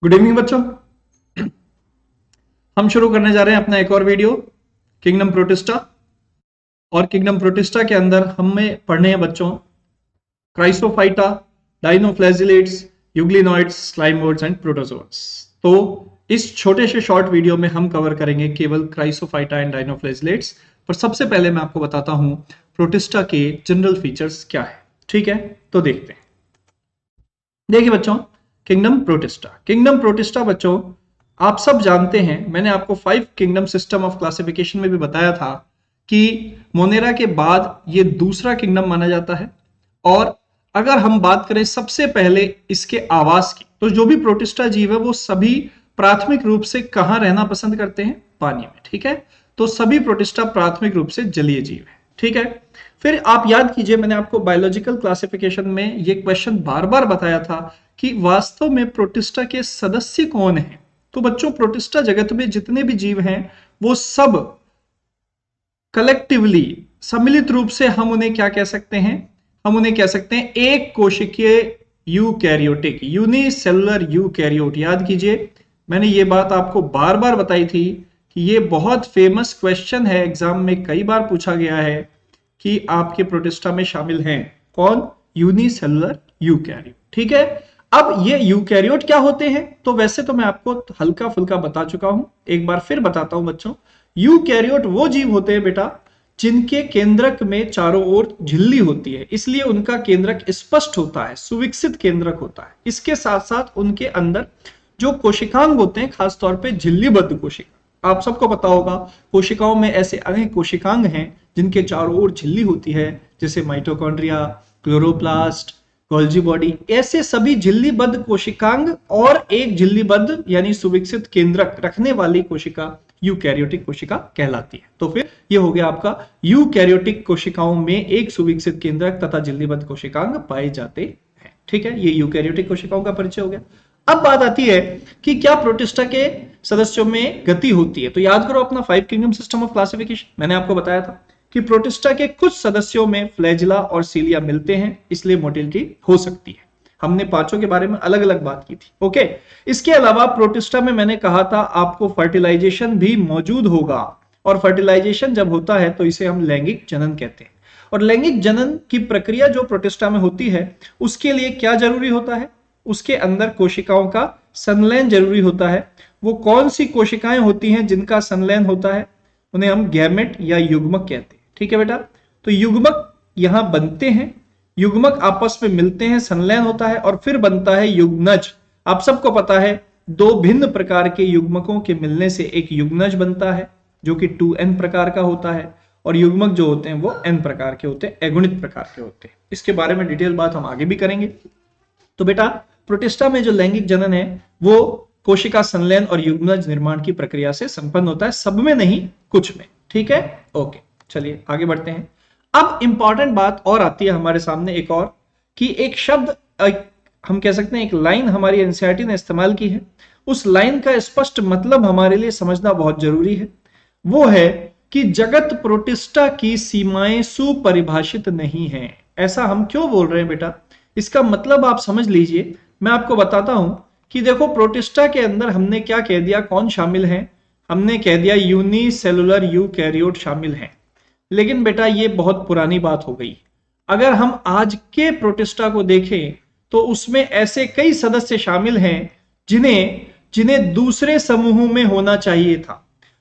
Good evening बच्चों। हम शुरू करने जा रहे हैं अपना एक और वीडियो किंगडम प्रोटिस्टा। और किंगडम प्रोटिस्टा के अंदर हमें पढ़ने हैं बच्चों क्राइसोफाइटा, डाइनोफ्लैजिलेट्स, यूग्लिनॉइड्स, स्लाइमोइड्स एंड प्रोटोजोअस। तो इस छोटे से शॉर्ट वीडियो में हम कवर करेंगे केवल क्राइसोफाइटा एंड डाइनोफ्लैजिलेट्स। पर सबसे पहले मैं आपको बताता हूं प्रोटिस्टा के जनरल फीचर्स क्या है। ठीक है, तो देखते हैं। देखिए बच्चों, किंगडम प्रोटिस्टा बच्चों आप सब जानते हैं, मैंने आपको 5 किंगडम सिस्टम ऑफ क्लासिफिकेशन में भी बताया था कि मोनेरा के बाद ये दूसरा किंगडम माना जाता है। और अगर हम बात करें सबसे पहले इसके आवास की, तो जो भी प्रोटिस्टा जीव है वो सभी प्राथमिक रूप से कहां रहना पसंद करते हैं? पानी में। ठीक है, तो सभी प्रोटिस्टा प्राथमिक रूप से जलीय जीव है। ठीक है, फिर आप याद कीजिए, मैंने आपको बायोलॉजिकल क्लासिफिकेशन में ये क्वेश्चन बार बार बताया था कि वास्तव में प्रोटिस्टा के सदस्य कौन हैं। तो बच्चों, प्रोटिस्टा जगत में जितने भी जीव हैं वो सब कलेक्टिवली, सम्मिलित रूप से हम उन्हें क्या कह सकते हैं? हम उन्हें कह सकते हैं एक कोशिकीय यूकैरियोटिक, यूनिसेलुलर यूकैरियोट। याद कीजिए, मैंने ये बात आपको बार बार बताई थी कि ये बहुत फेमस क्वेश्चन है, एग्जाम में कई बार पूछा गया है कि आपके प्रोटिस्टा में शामिल हैं कौन? Unicellular eukaryote. ठीक है, अब ये यूकैरियोट क्या होते हैं? तो वैसे तो मैं आपको हल्का फुल्का बता चुका हूं, एक बार फिर बताता हूं बच्चों। यूकैरियोट वो जीव होते हैं बेटा जिनके केंद्रक में चारों ओर झिल्ली होती है, इसलिए उनका केंद्रक स्पष्ट होता है, सुविकसित केंद्रक होता है। इसके साथ साथ उनके अंदर जो कोशिकांग होते हैं, खासतौर पे झिल्लीबद्ध कोशिका, आप सबको पता होगा कोशिकाओं में ऐसे अनेक कोशिकांग हैं जिनके चारों ओर झिल्ली होती है, जैसे माइटोकॉन्ड्रिया, क्लोरोप्लास्ट, गोल्जी बॉडी। ऐसे सभी झिल्लीबद्ध कोशिकांग और एक झिल्लीबद्ध यानी सुविकसित केंद्रक रखने वाली कोशिका यूकैरियोटिक कोशिका कहलाती है। तो फिर ये हो गया आपका यूकैरियोटिक कोशिकाओं में एक सुविकसित केंद्रक तथा झिल्लीबद्ध कोशिकांग पाए जाते हैं। ठीक है, ये यूकैरियोटिक कोशिकाओं का परिचय हो गया। अब बात आती है कि क्या प्रोटिस्टा के सदस्यों में गति होती है। तो याद करो अपना 5 किंगडम सिस्टम ऑफ क्लासिफिकेशन, मैंने आपको बताया था कि प्रोटिस्टा के कुछ सदस्यों में फ्लैजिला और सीलिया मिलते हैं, इसलिए मोटिलिटी हो सकती है। हमने पांचों के बारे में अलग अलग बात की थी। ओके, इसके अलावा प्रोटिस्टा में मैंने कहा था आपको फर्टिलाइजेशन भी मौजूद होगा, और फर्टिलाइजेशन जब होता है तो इसे हम लैंगिक जनन कहते हैं। और लैंगिक जनन की प्रक्रिया जो प्रोटिस्टा में होती है उसके लिए क्या जरूरी होता है? उसके अंदर कोशिकाओं का संलयन जरूरी होता है। वो कौन सी कोशिकाएं होती हैं जिनका संलयन होता है? उन्हें हम गैमेट या युग्मक कहते हैं। ठीक है बेटा, तो युग्मक यहां बनते हैं, युग्मक आपस में मिलते हैं, संलयन होता है और फिर बनता है युग्नज। आप सबको पता है दो भिन्न प्रकार के युग्मकों के मिलने से एक युग्नज बनता है जो कि 2n प्रकार का होता है, और युग्मक जो होते हैं वो n प्रकार के होते हैं, एगुणित प्रकार के होते हैं। इसके बारे में डिटेल बात हम आगे भी करेंगे। तो बेटा, प्रोटिस्टा में जो लैंगिक जनन है वो कोशिका संलयन और युग्मज निर्माण की प्रक्रिया से संपन्न होता है, सब में नहीं कुछ में। ठीक है, ओके, चलिए आगे बढ़ते हैं। अब इंपॉर्टेंट बात और आती है हमारे सामने एक और, कि एक शब्द हम कह सकते हैं, एक लाइन हमारी एनसीईआरटी ने इस्तेमाल की है, उस लाइन का स्पष्ट मतलब हमारे लिए समझना बहुत जरूरी है। वो है कि जगत प्रोटिस्टा की सीमाएं सुपरिभाषित नहीं है। ऐसा हम क्यों बोल रहे हैं बेटा? इसका मतलब आप समझ लीजिए, मैं आपको बताता हूं कि देखो प्रोटिस्टा के अंदर हमने क्या कह दिया, कौन शामिल है? हमने कह दिया यूनिसेलुलर यूकैरियोट शामिल हैं। लेकिन बेटा ये बहुत पुरानी बात हो गई। अगर हम आज के प्रोटिस्टा को देखें तो उसमें ऐसे कई सदस्य शामिल हैं जिन्हें दूसरे समूह में होना चाहिए था।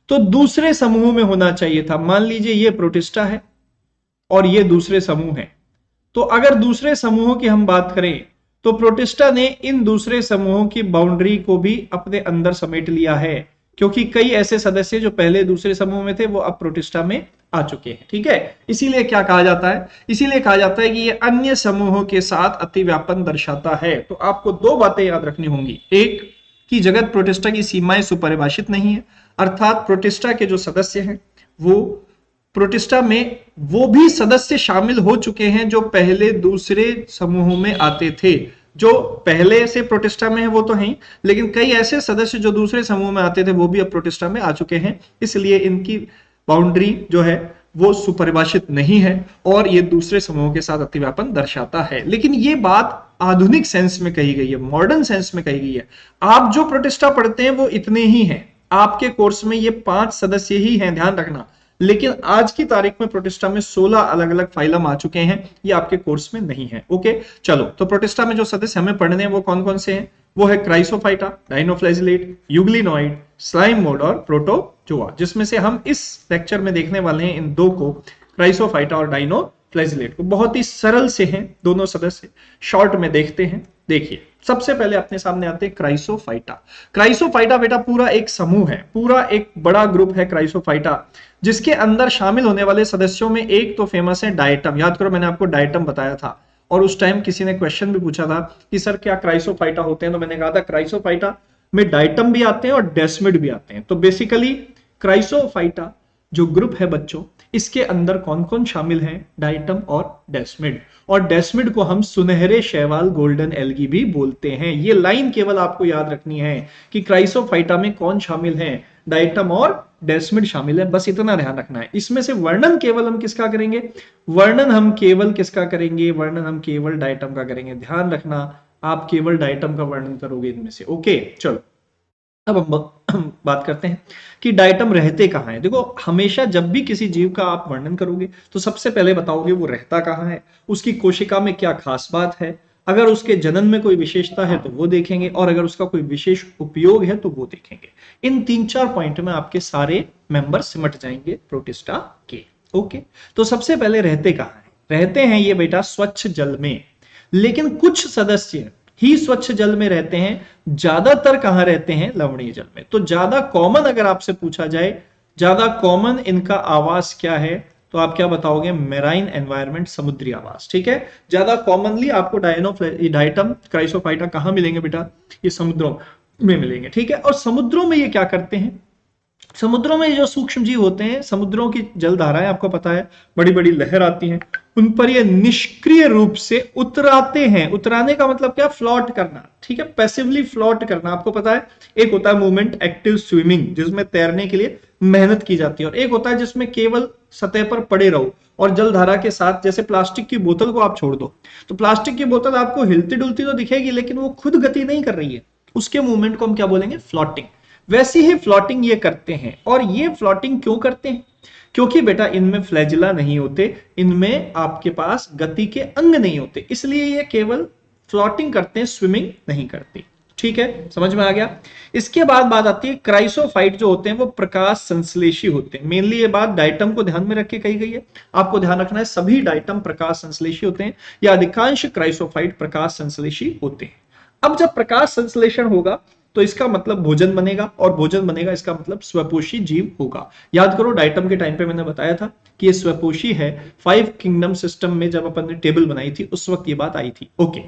तो दूसरे समूह में होना चाहिए था, मान लीजिए ये प्रोटिस्टा है और ये दूसरे समूह है। तो अगर दूसरे समूहों की हम बात करें तो प्रोटिस्टा ने इन दूसरे समूहों की बाउंड्री को भी अपने अंदर समेट लिया है, क्योंकि कई ऐसे सदस्य जो पहले दूसरे समूह में थे वो अब प्रोटिस्टा में आ चुके हैं। ठीक है, इसीलिए क्या कहा जाता है? इसीलिए कहा जाता है कि ये अन्य समूहों के साथ अतिव्यापन दर्शाता है। तो आपको दो बातें याद रखनी होंगी, एक कि जगत प्रोटिस्टा की सीमाएं सुपरिभाषित नहीं है, अर्थात प्रोटिस्टा के जो सदस्य हैं वो प्रोटिस्टा में वो भी सदस्य शामिल हो चुके हैं जो पहले दूसरे समूहों में आते थे। जो पहले से प्रोटिस्टा में है वो तो हैं, लेकिन कई ऐसे सदस्य जो दूसरे समूह में आते थे वो भी अब प्रोटिस्टा में आ चुके हैं, इसलिए इनकी बाउंड्री जो है वो सुपरिभाषित नहीं है और ये दूसरे समूहों के साथ अतिव्यापन दर्शाता है। लेकिन ये बात आधुनिक सेंस में कही गई है, मॉडर्न सेंस में कही गई है। आप जो प्रोटिस्टा पढ़ते हैं वो इतने ही हैं, आपके कोर्स में ये 5 सदस्य ही हैं, ध्यान रखना। लेकिन आज की तारीख में प्रोटिस्टा में 16 अलग अलग फाइलम आ चुके हैं, ये आपके कोर्स में नहीं है। ओके चलो, तो प्रोटिस्टा में जो सदस्य हमें पढ़ने हैं वो कौन कौन से हैं? वो है क्राइसोफाइटा, डाइनोफ्लैजिलेट, यूग्लिनॉइड, स्लाइम मोड और प्रोटोजोआ, जिसमें से हम इस लेक्चर में देखने वाले हैं इन दो को, क्राइसोफाइटा और डाइनोफ्लैजिलेट को। बहुत ही सरल से हैं दोनों सदस्य, शॉर्ट में देखते हैं। देखिए सबसे पहले अपने सामने आते हैं क्राइसोफाइटा। क्राइसोफाइटा बेटा पूरा एक समूह है, पूरा एक बड़ा ग्रुप है क्राइसोफाइटा, जिसके अंदर शामिल होने वाले सदस्यों में एक तो फेमस है डायटम। याद करो मैंने आपको डायटम बताया था, और उस टाइम किसी ने क्वेश्चन भी पूछा था कि सर क्या क्राइसोफाइटा होते हैं, तो मैंने कहा था क्राइसोफाइटा में डायटम भी आते हैं और डेस्मिड भी आते हैं। तो बेसिकली क्राइसोफाइटा जो ग्रुप है बच्चों, इसके अंदर कौन कौन शामिल है? डायटम और डेस्मिड। और डेस्मिड को हम सुनहरे शैवाल गोल्डन एल्गी भी बोलते हैं। ये लाइन केवल आपको याद रखनी है कि क्राइसोफाइटा में कौन शामिल है, डायटम और डेस्मिड शामिल है, बस इतना ध्यान रखना है। इसमें से वर्णन केवल हम किसका करेंगे? वर्णन हम केवल किसका करेंगे? वर्णन हम केवल डायटम का करेंगे। ध्यान रखना, आप केवल डायटम का वर्णन करोगे इनमें से। ओके चलो, अब हम बात करते हैं कि डायटम रहते कहाँ हैं। देखो हमेशा जब भी किसी जीव का आप वर्णन करोगे तो सबसे पहले बताओगे वो रहता कहाँ है, उसकी कोशिका में क्या खास बात है, अगर उसके जनन में कोई विशेषता है तो वो देखेंगे, और अगर उसका कोई विशेष उपयोग है तो वो देखेंगे। इन 3-4 पॉइंट में आपके सारे मेंबर सिमट जाएंगे प्रोटिस्टा के। ओके, तो सबसे पहले रहते कहाँ हैं? रहते हैं ये बेटा स्वच्छ जल में, लेकिन कुछ सदस्य ही स्वच्छ जल में रहते हैं, ज्यादातर कहां रहते हैं? लवणीय जल में। तो ज्यादा कॉमन अगर आपसे पूछा जाए, ज्यादा कॉमन इनका आवास क्या है, तो आप क्या बताओगे? मेराइन एनवायरनमेंट, समुद्री आवास। ठीक है, ज्यादा कॉमनली आपको डायटम क्राइसोफाइटा कहां मिलेंगे बेटा? ये समुद्रों में मिलेंगे। ठीक है, और समुद्रों में ये क्या करते हैं? समुद्रों में जो सूक्ष्म जीव होते हैं, समुद्रों की जल धाराएं आपको पता है, बड़ी बड़ी लहर आती हैं, उन पर ये निष्क्रिय रूप से उतराते हैं। उतराने का मतलब क्या? फ्लोट करना। ठीक है, पैसिवली फ्लोट करना। आपको पता है एक होता है मूवमेंट एक्टिव स्विमिंग, जिसमें तैरने के लिए मेहनत की जाती है, और एक होता है जिसमें केवल सतह पर पड़े रहो और जलधारा के साथ। जैसे प्लास्टिक की बोतल को आप छोड़ दो, तो प्लास्टिक की बोतल आपको हिलती डुलती तो दिखेगी, लेकिन वो खुद गति नहीं कर रही है, उसके मूवमेंट को हम क्या बोलेंगे? फ्लोटिंग। वैसी ही फ्लोटिंग ये करते हैं। और ये फ्लोटिंग क्यों करते हैं? क्योंकि बेटा इनमें फ्लैजिला नहीं होते, इनमें आपके पास गति के अंग नहीं होते, इसलिए ये केवल फ्लोटिंग करते हैं, स्विमिंग नहीं करते। ठीक है, समझ में आ गया। इसके बाद बात आती है क्राइसोफाइट जो होते हैं वो प्रकाश संश्लेषी होते हैं। मेनली ये बात डायटम को ध्यान में रख के कही गई है, आपको ध्यान रखना है सभी डायटम प्रकाश संश्लेषी होते हैं, या अधिकांश क्राइसोफाइट प्रकाश संश्लेषी होते हैं। अब जब प्रकाश संश्लेषण होगा तो इसका मतलब भोजन बनेगा, और भोजन बनेगा इसका मतलब स्वपोषी जीव होगा। याद करो डायटम के टाइम पे मैंने बताया था कि ये स्वपोषी है। 5 किंगडम सिस्टम में जब अपन ने टेबल बनाई थी उस वक्त ये बात आई थी। ओके,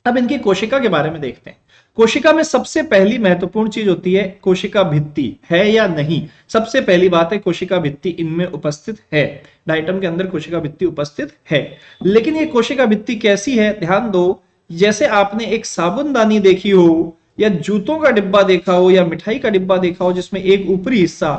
अब इनकी कोशिका के बारे में देखते हैं। कोशिका में सबसे पहली महत्वपूर्ण चीज होती है कोशिका भित्ति, है या नहीं? सबसे पहली बात है कोशिका भित्ति इनमें उपस्थित है। डायटम के अंदर कोशिका भित्ति उपस्थित है, लेकिन ये कोशिका भित्ति कैसी है? ध्यान दो, जैसे आपने एक साबुनदानी देखी हो, या जूतों का डिब्बा देखा हो, या मिठाई का डिब्बा देखा हो, जिसमें एक ऊपरी हिस्सा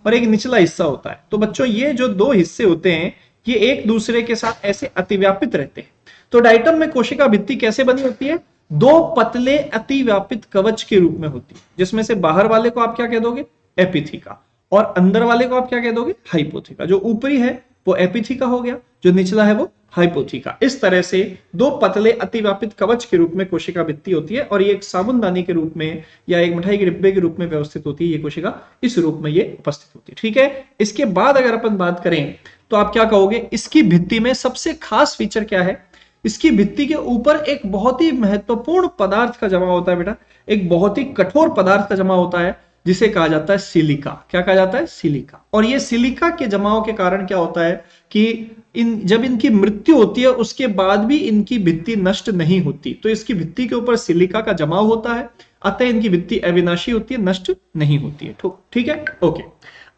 और एक निचला हिस्सा होता है। तो बच्चों ये जो दो हिस्से होते हैं ये एक दूसरे के साथ ऐसे अतिव्यापित रहते हैं। तो डायटम में कोशिका भित्ति कैसे बनी होती है? 2 पतले अतिव्यापित कवच के रूप में होती है, जिसमें से बाहर वाले को आप क्या कह दोगे? एपिथीका, और अंदर वाले को आप क्या कह दोगे? हाइपोथीका। जो ऊपरी है वो एपिथीका हो गया, जो निचला है वो हाइपोथीका। इस तरह से 2 पतले अतिव्यापित कवच के रूप में कोशिका भित्ति होती है, और ये एक साबुनदानी के रूप में या एक मिठाई के डिब्बे के रूप में व्यवस्थित होती है। ये कोशिका इस रूप में ये उपस्थित होती है। ठीक है, इसके बाद अगर अपन बात करें तो आप क्या कहोगे? इसकी भित्ति में सबसे खास फीचर क्या है? इसकी भित्ति के ऊपर एक बहुत ही महत्वपूर्ण पदार्थ का जमा होता है बेटा, एक बहुत ही कठोर पदार्थ का जमा होता है, जिसे कहा जाता है सिलिका। क्या कहा जाता है? सिलिका। और ये सिलिका के जमाव के कारण क्या होता है कि जब इनकी मृत्यु होती है उसके बाद भी इनकी भित्ति नष्ट नहीं होती। तो इसकी भित्ति के ऊपर सिलिका का जमाव होता है, अतः इनकी भित्ति अविनाशी होती है, नष्ट नहीं होती है। ठीक है, ओके।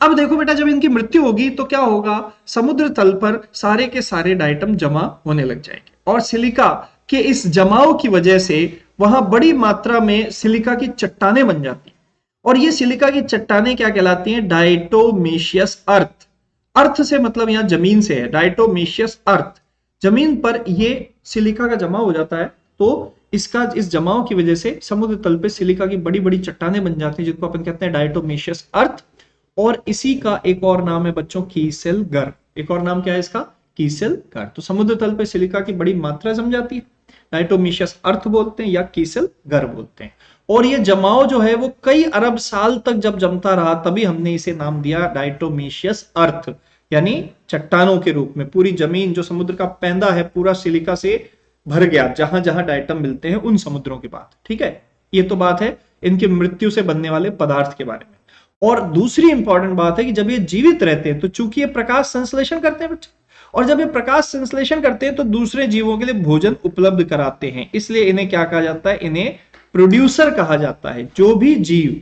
अब देखो बेटा, जब इनकी मृत्यु होगी तो क्या होगा? समुद्र तल पर सारे के सारे डायटम जमा होने लग जाएंगे, और सिलिका के इस जमाव की वजह से वहां बड़ी मात्रा में सिलिका की चट्टानें बन जाती हैं। और ये सिलिका की चट्टानें क्या कहलाती हैं? डायटोमेशियस अर्थ। अर्थ से मतलब यहां जमीन से है, डायटोमेशियस अर्थ। जमीन पर ये सिलिका का जमा हो जाता है, तो इस जमाव की वजह से समुद्र तल पे सिलिका की बड़ी बड़ी चट्टानें बन जाती हैं, जिनको अपन कहते हैं डायटोमेशियस अर्थ। और इसी का एक और नाम है बच्चों कीसेल गर्त। एक और नाम क्या है इसका? कीसेल गर्त। तो समुद्र तल पे सिलिका की बड़ी मात्रा जम जाती है, डायटोमेशियस अर्थ बोलते हैं या कीसेल गर्त बोलते हैं। और ये जमाव जो है वो कई अरब साल तक जब जमता रहा, तभी हमने इसे नाम दिया डायटोमेशियस अर्थ, यानी चट्टानों के रूप में। पूरी जमीन जो समुद्र का पैंदा है पूरा सिलिका से भर गया, जहां जहां डायटम मिलते हैं उन समुद्रों की बात, ठीक है। ये तो बात है इनकी मृत्यु से बनने वाले पदार्थ के बारे में। और दूसरी इंपॉर्टेंट बात है कि जब ये जीवित रहते हैं तो चूंकि ये प्रकाश संश्लेषण करते हैं बच्चे, और जब ये प्रकाश संश्लेषण करते हैं तो दूसरे जीवों के लिए भोजन उपलब्ध कराते हैं, इसलिए इन्हें क्या कहा जाता है? इन्हें प्रोड्यूसर कहा जाता है। जो भी जीव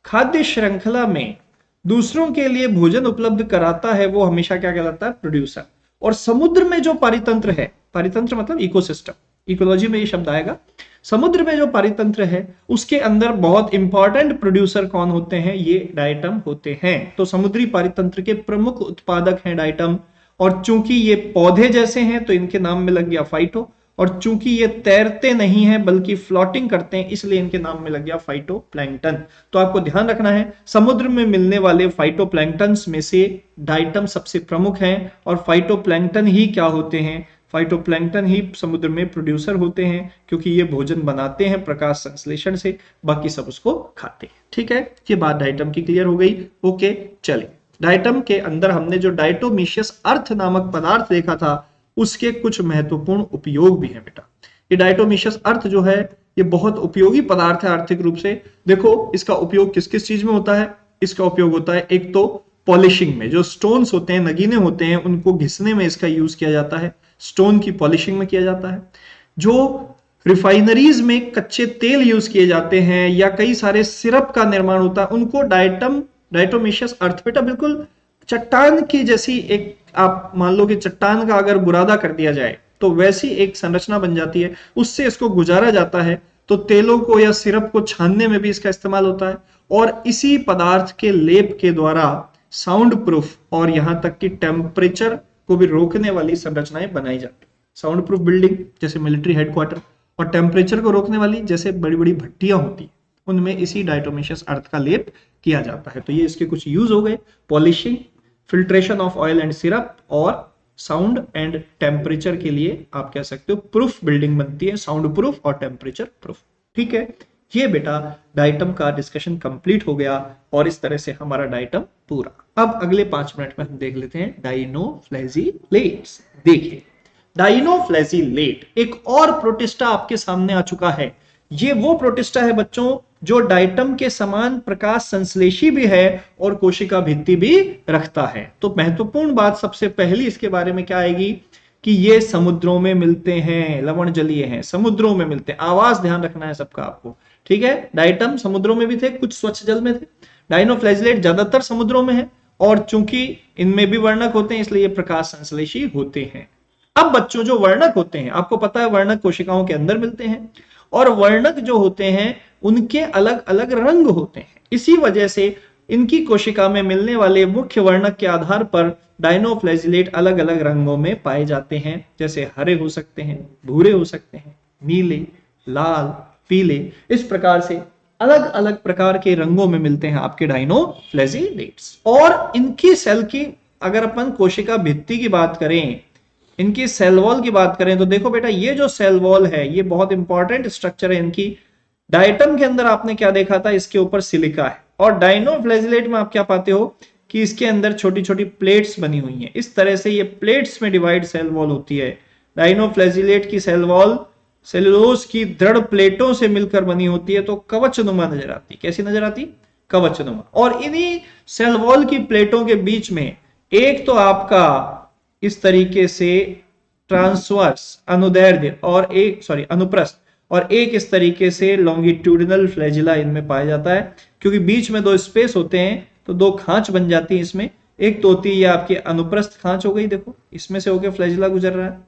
खाद्य श्रृंखला में दूसरों के लिए भोजन उपलब्ध कराता है वो हमेशा क्या कहलाता है? प्रोड्यूसर। और समुद्र में जो पारितंत्र है, पारितंत्र मतलब इकोसिस्टम, इकोलॉजी में ये शब्द आएगा। समुद्र में जो पारितंत्र है उसके अंदर बहुत इंपॉर्टेंट प्रोड्यूसर कौन होते हैं? ये डायटम होते हैं। तो समुद्री पारितंत्र के प्रमुख उत्पादक हैं डायटम। और चूंकि ये पौधे जैसे हैं तो इनके नाम में लग गया फाइटो, और चूंकि ये तैरते नहीं हैं बल्कि फ्लोटिंग करते हैं इसलिए इनके नाम में लग गया फाइटोप्लैंक्टन। तो आपको ध्यान रखना है समुद्र में मिलने वाले फाइटोप्लैंक्टन्स में से डायटम सबसे प्रमुख हैं, और फाइटोप्लैंक्टन ही क्या होते हैं? फाइटोप्लैंक्टन ही समुद्र में प्रोड्यूसर होते हैं, क्योंकि ये भोजन बनाते हैं प्रकाश संश्लेषण से, बाकी सब उसको खाते हैं, ठीक है। ये बात डायटम की क्लियर हो गई। ओके, चलिए डायटम के अंदर हमने जो डायटोमेशियस अर्थ नामक पदार्थ देखा था उसके कुछ महत्वपूर्ण उपयोग भी हैं बेटा। ये डायटोमेशियस अर्थ जो है ये बहुत उपयोगी पदार्थ है आर्थिक रूप से। देखो इसका उपयोग किस किस चीज में होता है? इसका उपयोग होता है एक तो पॉलिशिंग में, जो स्टोन्स होते हैं, नगीने होते हैं, उनको घिसने में इसका यूज किया जाता है। स्टोन की पॉलिशिंग में किया जाता है। जो रिफाइनरीज में कच्चे तेल यूज किए जाते हैं या कई सारे सिरप का निर्माण होता है, उनको डायटोमेशियस अर्थ बेटा बिल्कुल चट्टान की जैसी एक, आप मान लो कि चट्टान का अगर बुरादा कर दिया जाए तो वैसी एक संरचना बन जाती है, उससे इसको गुजारा जाता है। तो तेलों को या सिरप को छानने में भी इसका इस्तेमाल होता है। और इसी पदार्थ के लेप के द्वारा साउंड प्रूफ और यहां तक कि टेम्परेचर को भी रोकने वाली संरचनाएं बनाई जाती है। साउंड प्रूफ बिल्डिंग जैसे मिलिट्री हेडक्वार्टर, और टेम्परेचर को रोकने वाली जैसे बड़ी बड़ी भट्टियां होती है, उनमें इसी डायटोमेशियस अर्थ का लेप किया जाता है। तो ये इसके कुछ यूज हो गए, polishing, filtration of oil and syrup, और साउंड एंड टेम्परेचर के लिए आप कह सकते हो प्रूफ बिल्डिंग बनती है, साउंड प्रूफ और टेम्परेचर प्रूफ, ठीक है। ये बेटा डायटम का डिस्कशन कंप्लीट हो गया, और इस तरह से हमारा डायटम पूरा। अब अगले 5 मिनट में हम देख लेते हैं डायनोफ्लैजिलेट्स। देखिए डायनोफ्लैजिलेट एक और प्रोटिस्टा आपके सामने आ चुका है। ये वो प्रोटिस्टा है बच्चों जो डायटम के समान प्रकाश संश्लेषी भी है और कोशिका भित्ति भी रखता है। तो महत्वपूर्ण बात सबसे पहली इसके बारे में क्या आएगी कि ये समुद्रों में मिलते हैं, लवण जलीय हैं, समुद्रों में मिलते हैं। आवाज ध्यान रखना है सबका आपको, ठीक है। डायटम समुद्रों में भी थे, कुछ स्वच्छ जल में थे। डायनोफ्लैजिलेट ज्यादातर समुद्रों में है, और चूंकि इनमें भी वर्णक होते हैं इसलिए ये प्रकाश संश्लेषी होते हैं। अब बच्चों जो वर्णक होते हैं, आपको पता है वर्णक कोशिकाओं के अंदर मिलते हैं, और वर्णक जो होते हैं उनके अलग अलग रंग होते हैं। इसी वजह से इनकी कोशिका में मिलने वाले मुख्य वर्णक के आधार पर डायनोफ्लैजिलेट अलग अलग रंगों में पाए जाते हैं, जैसे हरे हो सकते हैं, भूरे हो सकते हैं, नीले, लाल, पीले, इस प्रकार से अलग अलग प्रकार के रंगों में मिलते हैं आपके डायनोफ्लैजिलेट्स। और इनकी सेल की अगर अपन कोशिका भित्ति की बात करें, इनकी सेल वॉल की बात करें, तो देखो बेटा ये जो सेल वॉल है ये बहुत इंपॉर्टेंट स्ट्रक्चर है इनकी। डायटम के अंदर आपने क्या देखा था, इसके ऊपर सिलिका है, और डायनोफ्लैजिलेट में आप क्या पाते हो कि इसके अंदर छोटी छोटी प्लेट्स बनी हुई हैं। इस तरह से ये प्लेट्स में डिवाइड सेल वॉल होती है। डायनोफ्लैजिलेट की सेल वॉल सेलुलोज की दृढ़ प्लेटों से मिलकर बनी होती है, तो कवचनुमा नजर आती। कैसी नजर आती? कवचनुमा। और इन्हीं सेल वॉल की प्लेटों के बीच में एक तो आपका इस तरीके से ट्रांसवर्स अनुदैर्ध्य और अनुप्रस्थ, और एक इस तरीके से लॉन्गिट्यूडिनल फ्लैजिला इनमें पाया जाता है। क्योंकि बीच में दो स्पेस होते हैं तो दो खांच बन जाती है इसमें। एक तो होती है ये आपकी अनुप्रस्थ खांच हो गई, देखो इसमें से होकर फ्लैजिला गुजर रहा है,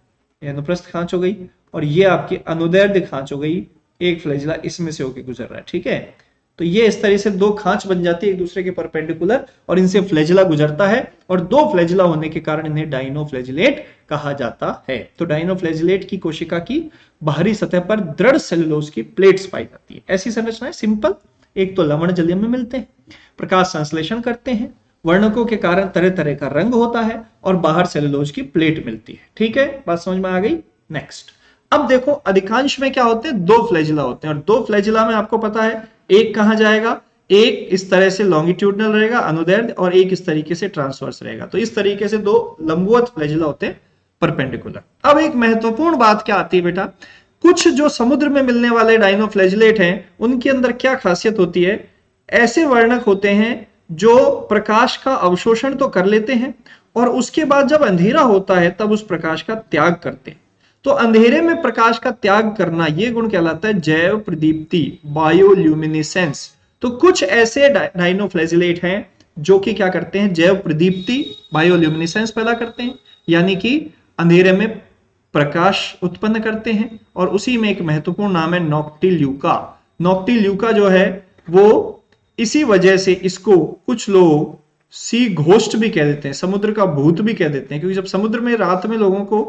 ये अनुप्रस्थ खांच हो गई, और ये आपकी अनुदैर्ध्य खांच हो गई, एक फ्लैजिला इसमें से होकर गुजर रहा है, ठीक है। तो ये इस तरह से दो खांच बन जाती है एक दूसरे के परपेंडिकुलर और इनसे फ्लैजिला गुजरता है और दो फ्लैजिला होने के कारण इन्हें डायनोफ्लैजिलेट कहा जाता है। तो डायनोफ्लैजिलेट की कोशिका की बाहरी सतह पर दृढ़ सेलुलोज की प्लेट्स पाई जाती है। ऐसी संरचना है सिंपल, एक तो लवण जलीय में मिलते हैं, प्रकाश संश्लेषण करते हैं, वर्णकों के कारण तरह तरह का रंग होता है और बाहर सेलुलोज की प्लेट मिलती है। ठीक है, बात समझ में आ गई। नेक्स्ट, अब देखो अधिकांश में क्या होते हैं, दो फ्लैजिला होते हैं और दो फ्लैजिला में आपको पता है एक कहां जाएगा, एक इस तरह से लॉन्गिट्यूडनल रहेगा अनुदैर्ध्य और एक इस तरीके से ट्रांसवर्स रहेगा। तो इस तरीके से दो लंबवत फ्लैजिला होते हैं परपेंडिकुलर। अब एक महत्वपूर्ण बात क्या आती है बेटा, कुछ जो समुद्र में मिलने वाले डायनोफ्लैजिलेट हैं उनके अंदर क्या खासियत होती है, ऐसे वर्णक होते हैं जो प्रकाश का अवशोषण तो कर लेते हैं और उसके बाद जब अंधेरा होता है तब उस प्रकाश का त्याग करते हैं। तो अंधेरे में प्रकाश का त्याग करना यह गुण कहलाता है जैव प्रदीप्ति, बायोल्यूमिनेसेंस। तो कुछ ऐसे डायनोफ्लैजिलेट हैं जो कि क्या करते हैं, जैव प्रदीप्ति, बायोल्यूमिनेसेंस पैदा करते हैं, यानी कि अंधेरे में प्रकाश उत्पन्न करते हैं। और उसी में एक महत्वपूर्ण नाम है नॉक्टिल्यूका। नॉक्टिल्यूका जो है वो इसी वजह से इसको कुछ लोग सी घोस्ट भी कह देते हैं, समुद्र का भूत भी कह देते हैं, क्योंकि जब समुद्र में रात में लोगों को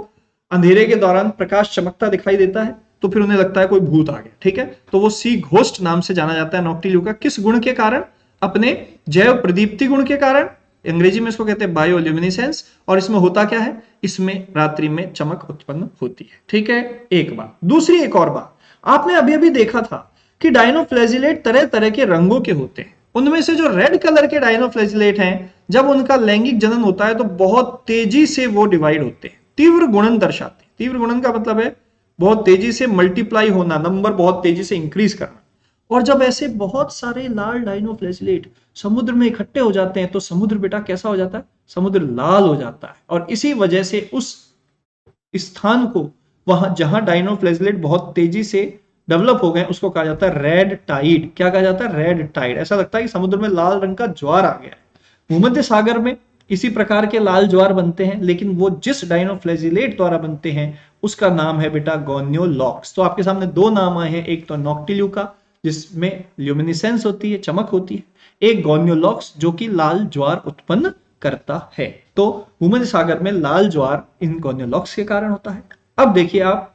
अंधेरे के दौरान प्रकाश चमकता दिखाई देता है तो फिर उन्हें लगता है कोई भूत आ गया। ठीक है, तो वो सी घोस्ट नाम से जाना जाता है नॉक्टिल्यूका। किस गुण के कारण, अपने जैव प्रदीप्ति गुण के कारण, अंग्रेजी में इसको कहते हैं बायोल्यूमिनेसेंस। और इसमें होता क्या है, इसमें रात्रि में चमक उत्पन्न होती है। ठीक है, एक बात। दूसरी एक और बात, आपने अभी अभी देखा था कि डायनोफ्लैजिलेट तरह तरह के रंगों के होते हैं। उनमें से जो रेड कलर के डायनोफ्लैजिलेट हैं, जब उनका लैंगिक जनन होता है तो बहुत तेजी से वो डिवाइड होते हैं, तीव्र गुणन दर्शाते हैं। तीव्र गुणन का मतलब है बहुत तेजी से मल्टीप्लाई होना, नंबर बहुत तेजी से इंक्रीज करना। और जब ऐसे बहुत सारे लाल डायनोफ्लैजिलेट समुद्र में इकट्ठे हो जाते हैं तो समुद्र बेटा कैसा हो जाता है, समुद्र लाल हो जाता है। और इसी वजह से उस स्थान को, वहां जहां डायनोफ्लैजिलेट बहुत तेजी से डेवलप हो गए, उसको कहा जाता है रेड टाइड। क्या कहा जाता है, रेड टाइड। ऐसा लगता है कि समुद्र में लाल रंग का ज्वार आ गया है। भूमध्य सागर में इसी प्रकार के लाल ज्वार बनते हैं, लेकिन वो जिस डायनोफ्लैजिलेट द्वारा बनते हैं उसका नाम है बेटा गोनियोलॉक्स। तो आपके सामने दो नाम आए हैं, एक तो नॉक्टिल्यूका जिसमें ल्यूमिनेसेंस होती है, चमक होती है, एक गोनियोलॉक्स जो कि लाल ज्वार उत्पन्न करता है। तो भूमध्य सागर में लाल ज्वार इन गोनियोलॉक्स के कारण होता है। अब देखिए आप,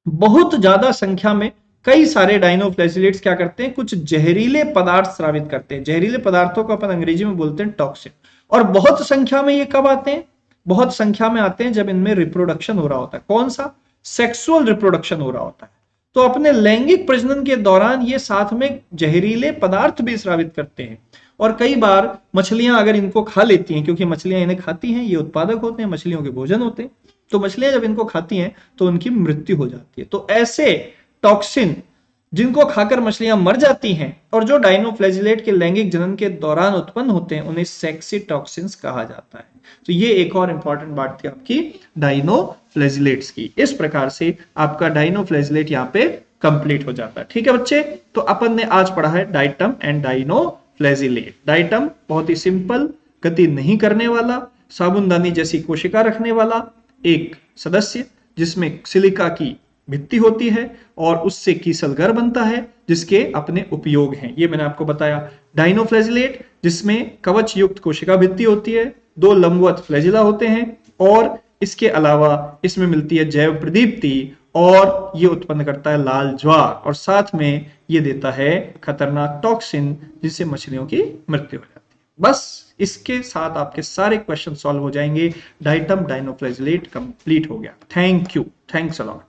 बहुत ज्यादा संख्या में कई सारे डायनोफ्लैजिलेट्स क्या करते हैं, कुछ जहरीले पदार्थ स्रावित करते हैं। जहरीले पदार्थों को अपन अंग्रेजी में बोलते हैं टॉक्सिन। और बहुत संख्या में ये कब आते हैं, बहुत संख्या में आते हैं जब इनमें रिप्रोडक्शन हो रहा होता है। कौन सा, सेक्सुअल रिप्रोडक्शन हो रहा होता है। तो अपने लैंगिक प्रजनन के दौरान ये साथ में जहरीले पदार्थ भी स्रावित करते हैं। और कई बार मछलियां अगर इनको खा लेती हैं, क्योंकि मछलियां इन्हें खाती हैं, ये उत्पादक होते हैं, मछलियों के भोजन होते हैं, तो मछलियां जब इनको खाती हैं तो उनकी मृत्यु हो जाती है। तो ऐसे टॉक्सिन जिनको खाकर मछलियां मर जाती हैं और जो डायनोफ्लैजिलेट के लैंगिक जनन के दौरान उत्पन्न होते हैं, उन्हें सेक्सी टॉक्सिन्स कहा जाता है। तो ये एक और इंपॉर्टेंट बात थी आपकी डायनोफ्लैजिलेट्स की। इस प्रकार से आपका डायनोफ्लैजिलेट यहाँ पे कंप्लीट हो जाता है। ठीक है बच्चे, तो अपन ने आज पढ़ा है डाइटम एंड डायनोफ्लैजिलेट। डाइटम बहुत ही सिंपल, गति नहीं करने वाला, साबुनदानी जैसी कोशिका रखने वाला एक सदस्य जिसमें सिलिका की भित्ति होती है और उससे कीसलगर बनता है, जिसके अपने उपयोग हैं, ये मैंने आपको बताया। डायनोफ्लैजिलेट जिसमें कवच युक्त कोशिका भित्ति होती है, दो लंबवत फ्लैजिला होते हैं और इसके अलावा इसमें मिलती है जैव प्रदीप्ति और ये उत्पन्न करता है लाल ज्वार और साथ में ये देता है खतरनाक टॉक्सिन जिससे मछलियों की मृत्यु हो जाती है। बस इसके साथ आपके सारे क्वेश्चन सॉल्व हो जाएंगे। डाइटम डायनोफ्लैजिलेट कंप्लीट हो गया। Thank you, thanks a lot.